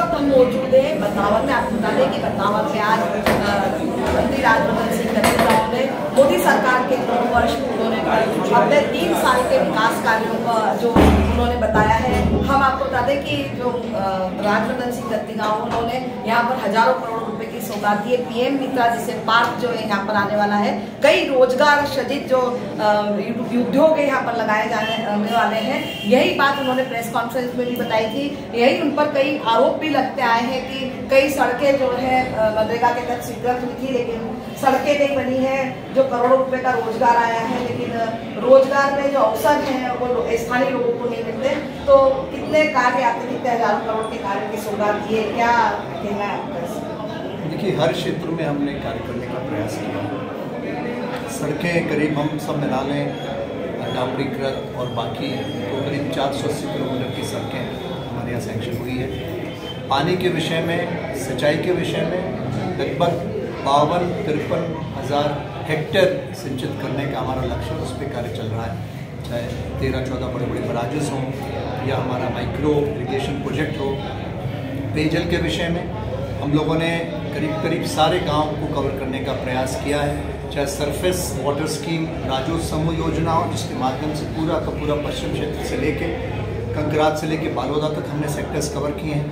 वक्त हम मौजूद हैं बदनावर में। आपको बता दें कि बदनावर में आज मुख्यमंत्री राजवर्धन सिंह रतोगी ने मोदी सरकार के 2 वर्ष उन्होंने अपने 3 साल के विकास कार्यों का जो उन्होंने बताया है। हम आपको बता दें कि जो राजवर्धन सिंह रतोगी उन्होंने यहाँ पर हजारों करोड़ रुपए की सौगात दी है। PM मित्रा जिसे पार्क जो है यहाँ पर आने वाला है, कई रोजगार सृजित जो उद्योग यहाँ पर लगाए जाने वाले हैं। यही बात उन्होंने प्रेस कॉन्फ्रेंस में भी बताई थी। यही उन पर कई आरोप भी लगते आए हैं कि कई सड़कें जो है मनरेगा के तहत स्वीकृत हुई थी, लेकिन सड़कें नहीं बनी है। जो करोड़ों रुपए का रोजगार आया है, लेकिन रोजगार में जो अवसर हैं वो स्थानीय लोगों को नहीं मिलते। तो कितने कार्य आपने कितने हजारों करोड़ के कार्य की सौगात दिए, क्या कहना है आपका? देखिए, हर क्षेत्र में हमने कार्य करने का प्रयास किया। सड़कें करीब हम सब मिला लें, डामरीकृत और बाकी तो करीब 480 किलोमीटर की सड़कें हमारे यहाँ सैंक्शन हुई है। पानी के विषय में, सिंचाई के विषय में लगभग 52-53 हज़ार हेक्टेयर सिंचित करने का हमारा लक्ष्य, उस पर कार्य चल रहा है। चाहे 13-14 बड़े बड़े बराजेस हों या हमारा माइक्रो इरिगेशन प्रोजेक्ट हो। पेयजल के विषय में हम लोगों ने करीब सारे गांव को कवर करने का प्रयास किया है। चाहे सरफेस वाटर स्कीम राजो समूह योजना हो, जिसके माध्यम से पूरा का पूरा पश्चिम क्षेत्र से लेके कंकरात से लेके बालोदा तक हमने सेक्टर्स कवर किए हैं,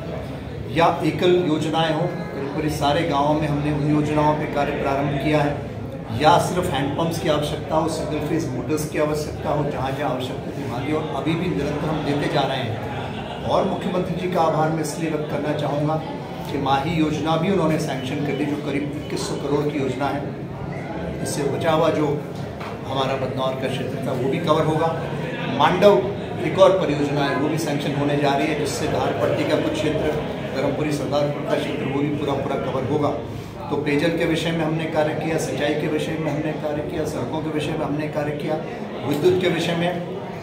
या एकल योजनाएं हों, करीब सारे गाँवों में हमने उन योजनाओं पर कार्य प्रारंभ किया है। या सिर्फ हैंडपम्प्स की आवश्यकता हो, सिंगल फेज मोटर्स की आवश्यकता हो, जहाँ जहाँ आवश्यकता थी वहाँ दी, और अभी भी निरंतर हम देते जा रहे हैं। और मुख्यमंत्री जी का आभार मैं इसलिए व्यक्त करना चाहूँगा कि माही योजना भी उन्होंने सैंक्शन कर दी, जो करीब 2100 करोड़ की योजना है। इससे बचा हुआ जो हमारा बदनौर का क्षेत्र था वो भी कवर होगा। मांडव एक और परियोजना है, वो भी सैंक्शन होने जा रही है, जिससे धारपट्टी का कुछ क्षेत्र, धर्मपुरी सरदारपुर का क्षेत्र, वो भी पूरा कवर होगा। तो पेयजल के विषय में हमने कार्य किया, सिंचाई के विषय में हमने कार्य किया, सड़कों के विषय में हमने कार्य किया, विद्युत के विषय में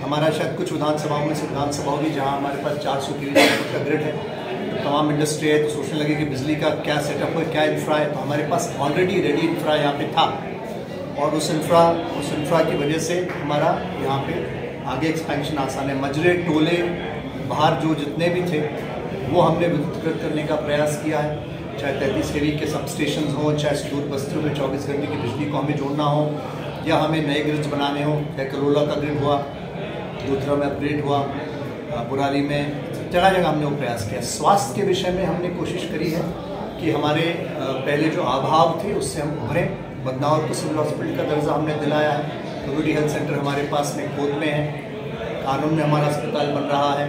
हमारा शायद कुछ विधानसभाओं में से विधानसभा होगी जहाँ हमारे पास 400 केवी का ग्रिड है। तो तमाम इंडस्ट्री है, तो सोचने लगे कि बिजली का क्या सेटअप है, क्या इंफ्रा है। तो हमारे पास ऑलरेडी रेडी इंफ्रा यहाँ पे था, और उस इंफ्रा की वजह से हमारा यहाँ पे आगे एक्सपेंशन आसान है। मजरे टोले बाहर जो जितने भी थे वो हमने विद्युतीकृत करने का प्रयास किया है। चाहे 33 केवी के सब स्टेशन हों, चाहे सुदूर बस्तियों में 24 घंटे की बिजली को हमें जोड़ना हो, या हमें नए ग्रिड्स बनाने हो। कलोला का ग्रिड हुआ, दूसरा में अपग्रेड हुआ, बुराली में, जगह जगह हमने वो प्रयास किया। स्वास्थ्य के विषय में हमने कोशिश करी है कि हमारे पहले जो अभाव थे उससे हम उभरें। बदनौर को सिविल हॉस्पिटल का दर्जा हमने दिलाया है। कम्युनिटी हेल्थ सेंटर हमारे पास में खोद में है, कानून में हमारा अस्पताल बन रहा है।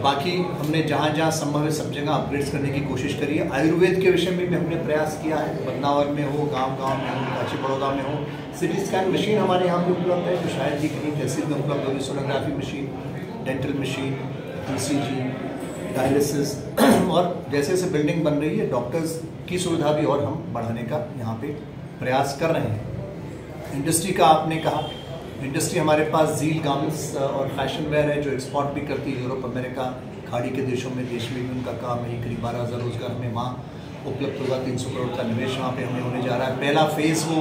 बाकी हमने जहाँ जहाँ संभव है सब जगह अपग्रेड्स करने की कोशिश करी है। आयुर्वेद के विषय में भी हमने प्रयास किया है, बदनावर में हो, गांव-गांव में हो, काची बड़ौदा में हो। सिटी स्कैन मशीन हमारे यहाँ पे उपलब्ध है, जो शायद ही कहीं तहसील में उपलब्ध होगी। Sonography machine, dental machine, ECG, dialysis, और जैसे जैसे बिल्डिंग बन रही है, डॉक्टर्स की सुविधा भी और हम बढ़ाने का यहाँ पे प्रयास कर रहे हैं। इंडस्ट्री का आपने कहा, इंडस्ट्री हमारे पास झील गार्मेंट्स और फैशन वेयर है, जो एक्सपोर्ट भी करती है यूरोप, अमेरिका, खाड़ी के देशों में, देश में भी उनका काम है। करीब 12,000 रोजगार हमें वहाँ उपलब्ध होगा। 300 करोड़ का निवेश वहाँ पे हमें होने जा रहा है। पहला फेज़ वो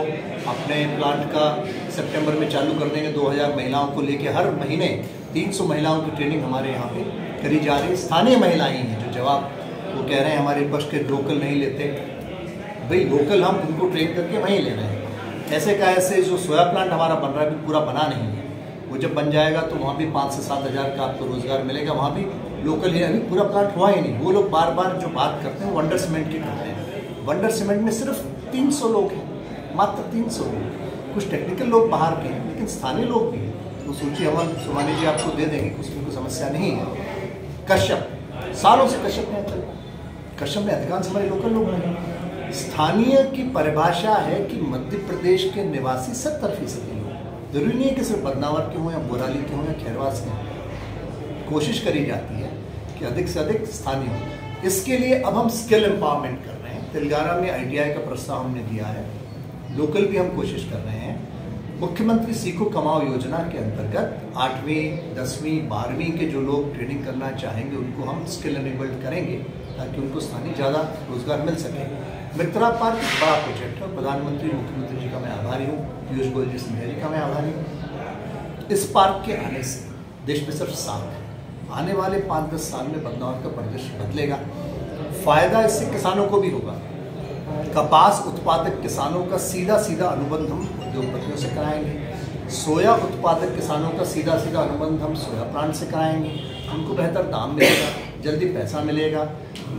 अपने प्लांट का सितंबर में चालू कर देंगे। 2000 महिलाओं को लेके हर महीने 300 महिलाओं की ट्रेनिंग हमारे यहाँ पे करी जा रही है। स्थानीय महिलाएं हैं जो जवाब वो कह रहे हैं हमारे पक्ष के लोकल नहीं लेते, भाई लोकल हम उनको ट्रेन करके वहीं ले रहे हैं। ऐसे का ऐसे जो सोया प्लांट हमारा बन रहा है अभी पूरा बना नहीं है, वो जब बन जाएगा तो वहाँ भी 5 से 7 हज़ार का आपको रोजगार मिलेगा। वहाँ भी लोकल ही, अभी पूरा प्लांट हुआ ही नहीं। वो लोग बार बार जो बात करते हैं वंडर सीमेंट की करते हैं। वंडर सीमेंट में सिर्फ 300 लोग हैं, मात्र 300 लोग। कुछ टेक्निकल लोग बाहर के हैं, लेकिन स्थानीय लोग भी हैं। तो सूची अमन सोमानी जी आपको दे देंगे, उसमें कोई समस्या नहीं है। कश्यप, सालों से कश्यप में चल, कश्यप में अधिकांश हमारे लोकल लोग हैं। स्थानीय की परिभाषा है कि मध्य प्रदेश के निवासी 70% लोग, जरूरी नहीं है कि सिर्फ बदनावर के हों या बोराली के हों या खैरवास के हों। कोशिश करी जाती है कि अधिक से अधिक स्थानीय हो। इसके लिए अब हम स्किल एम्पावरमेंट कर रहे हैं। तेलंगाना में ITI का प्रस्ताव हमने दिया है, लोकल भी हम कोशिश कर रहे हैं। मुख्यमंत्री सीखो कमाओ योजना के अंतर्गत 8वीं 10वीं 12वीं के जो लोग ट्रेनिंग करना चाहेंगे उनको हम स्किल एनेबल्ड करेंगे, ताकि उनको स्थानीय ज़्यादा रोजगार मिल सके। मित्रा पार्क एक बड़ा प्रोजेक्ट है, प्रधानमंत्री मुख्यमंत्री जी का मैं आभारी हूँ, पीयूष गोयल जी सिंधिया जी का मैं आभारी हूँ। इस पार्क के आने से देश में सिर्फ साथ है, आने वाले 5-10 साल में बदलाव का परिदृश्य बदलेगा। फायदा इससे किसानों को भी होगा। कपास उत्पादक किसानों का सीधा सीधा अनुबंध हम उद्योगपतियों से कराएंगे। सोया उत्पादक किसानों का सीधा सीधा अनुबंध हम सोया प्लांट से कराएंगे। उनको बेहतर दाम मिलेगा, जल्दी पैसा मिलेगा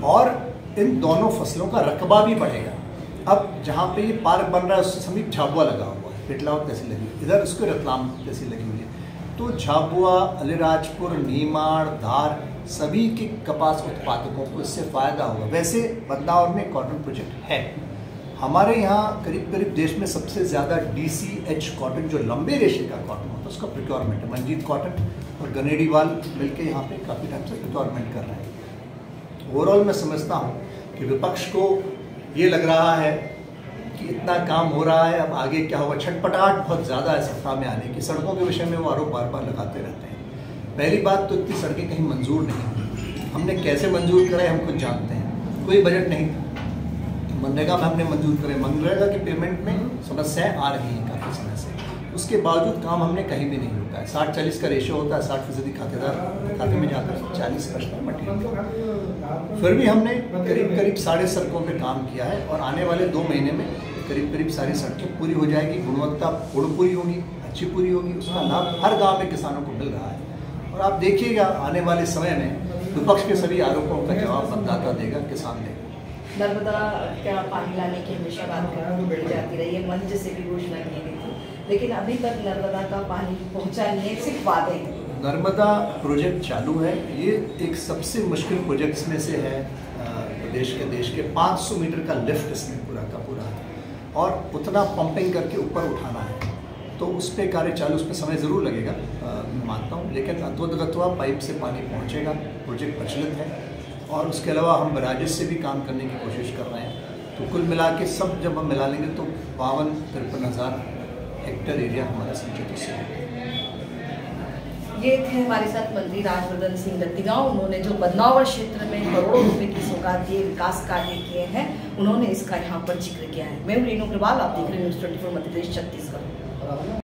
और इन दोनों फसलों का रकबा भी बढ़ेगा। अब जहाँ पे ये पार्क बन रहा है उससे समीप झाबुआ लगा हुआ है, पिटलावत तहसील लगी हुई, इधर उसको रतलाम तहसील लगी हुई है। तो झाबुआ, अलीराजपुर, नीमाड़, धार सभी के कपास उत्पादकों को इससे फ़ायदा होगा। वैसे बदलाव में कॉटन प्रोजेक्ट है हमारे यहाँ, करीब करीब देश में सबसे ज़्यादा DCH कॉटन जो लंबे रेशे का कॉटन होता है उसका प्रिक्योरमेंट है। मंजीत कॉटन और गनेड़ीवाल मिलकर यहाँ पे काफ़ी टाइम से प्रिक्योरमेंट कर रहे हैं। ओवरऑल मैं समझता हूँ कि विपक्ष को ये लग रहा है कि इतना काम हो रहा है, अब आगे क्या होगा। छटपटाहट बहुत ज़्यादा है सत्ता में आने की। सड़कों के विषय में वो आरोप बार बार लगाते रहते हैं। पहली बात तो इतनी सड़कें कहीं मंजूर नहीं हुई। हमने कैसे मंजूर कराए हम खुद जानते हैं। कोई बजट नहीं था, मनरेगा में हमने मंजूर करे। मनरेगा के पेमेंट में समस्याएं आ रही हैं काफ़ी समय से, उसके बावजूद काम हमने कहीं भी नहीं रोका है। 60-40 का रेशियो होता है, 60% खातेदार खाते में जाता है, 40% मटेरियल। फिर भी हमने करीब करीब 1.5 सड़कों पे काम किया है और आने वाले 2 महीने में करीब करीब सारी सड़कें पूरी हो जाएगी। गुणवत्ता पूरी होगी, अच्छी पूरी होगी, उसका लाभ हर गाँव में किसानों को मिल रहा है। और आप देखिएगा आने वाले समय में विपक्ष के सभी आरोपों का जवाब मतदाता देगा, किसान देगा। नर्मदा का पानी लाने की हमेशा बात बढ़ जाती रही है, मंच से भी घोषणा की गई थी, लेकिन अभी तक नर्मदा का पानी पहुंचा नहीं है, सिर्फ वादे हैं। नर्मदा प्रोजेक्ट चालू है। ये एक सबसे मुश्किल प्रोजेक्ट्स में से है। देश के 500 मीटर का लिफ्ट इसमें पूरा का पूरा है और उतना पंपिंग करके ऊपर उठाना है, तो उस पर कार्य चालू, उस पर समय ज़रूर लगेगा, मैं मानता हूँ, लेकिन अद्भुतगत्वा पाइप से पानी पहुँचेगा। प्रोजेक्ट प्रचलित है और उसके अलावा हम बराजेस से भी काम करने की कोशिश कर रहे हैं। तो कुल मिला के सब जब हम मिला लेंगे तो 52-53 हज़ार हेक्टेयर एरिया हमारा सिंचित है। ये थे हमारे साथ मंत्री राजवर्धन सिंह रत्तीगांव। उन्होंने जो बदनावर क्षेत्र में करोड़ों रुपए की सौगात दिए, विकास कार्य किए हैं, उन्होंने इसका यहाँ पर जिक्र किया है। मैं रीनू अग्रवाल, आप देख रहे हैं News 24 मध्य प्रदेश छत्तीसगढ़।